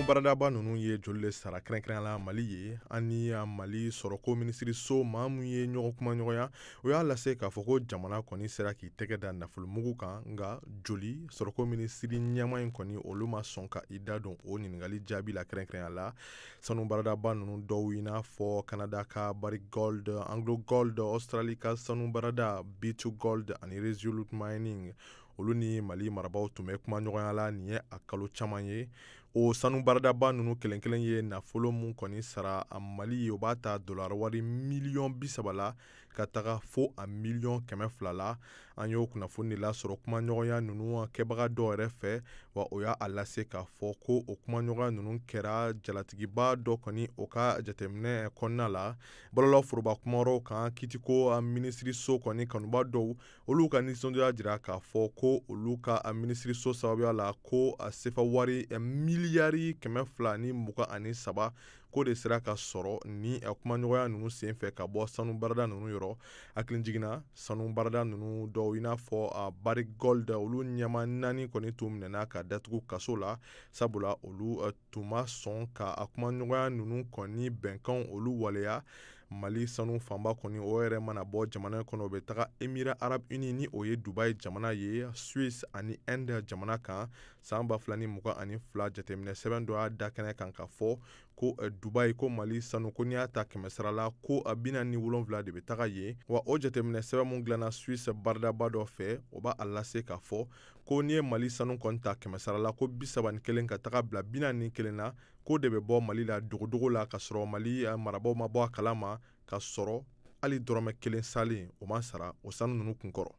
baradaba ninnu ye joli le sara kɛrɛnkɛrɛnya la Mali ye ani Mali sɔrɔko minisiriso maa mun ye ɲɔgɔn kuma ɲɔgɔnya o y'a lase k'a fɔ ko jamana kɔni sera k'i tɛgɛ da nafolomugu kan nka joli sɔrɔko minisiri ɲɛma in kɔni olu ma sɔn ka i da don o ɲininkali jaabi la kɛrɛnkɛrɛnya la sanu baradaba ninnu dɔw i n'a fɔ Canada ka Barrick Gold, Anglo Gold, Australie ka sanu barada B2 Gold ani Resolute Mining olu ni Mali marabaaw tun bɛ kuma ɲɔgɔnya la nin ye a kalo caman ye o sanu baradaba ninnu kelen kelen ye nafolo mun kɔni sara a Mali ye o b'a ta dollar wari miliyɔn 30 la ka taga fo a miliyɔn 200 la an y'o kunnafoni de lasɔrɔ kuma ɲɔgɔnya ninnu kɛbaga dɔw yɛrɛ fɛ wa o y'a lase k'a fɔ ko o kuma ɲɔgɔnya ninnu kɛra jalatigiba dɔ kɔni o ka jateminɛ kɔnɔna la balolaw foroba kumayɔrɔw kan kitiko minisiriso kɔni kanuba dɔw olu ka nisɔndiya jira k'a fɔ ko olu ka minisiriso sababuya la ko a sefa wari miliyari 223 ko de sera ka sɔrɔ ni kuma ɲɔgɔnya ninnu senfɛ ka bɔ sanu barada ninnu yɔrɔ hakili jiginna sanu barada ninnu dɔw i n'a fɔ Barrick Gold olu ɲɛma 4 kɔni tun minɛna ka datugu kaso la sabula olu tun ma sɔn ka a kuma ɲɔgɔnya ninnu kɔni bɛnkan olu waleya Mali sanu fanba kɔni o yɛrɛ mana bɔ jamana kɔnɔ o bɛ taga Émirats Arabes Unis ni o ye Dubai jamana ye Suisse ani Inde jamana kan san 2022 jateminɛ sɛbɛn dɔ y'a da kɛnɛ kan ka fɔ ko Dubai ko Mali sanu ko n'i y'a ta 100 la ko 47 de bɛ taga yen wa o jateminɛ sɛbɛn mun dilanna Suisse baradaba dɔ fɛ o b'a lase k'a fɔ ko n'i ye Mali sanu kɔni ta 100 la ko 31 ka taga bila 41 na ko de bɛ bɔ Mali la dogodogo la ka sɔrɔ Mali marabaaw ma bɔ a kalama ka sɔrɔ hali dɔrɔmɛ 1 salen o ma sara o sanu ninnu kun kɔrɔ.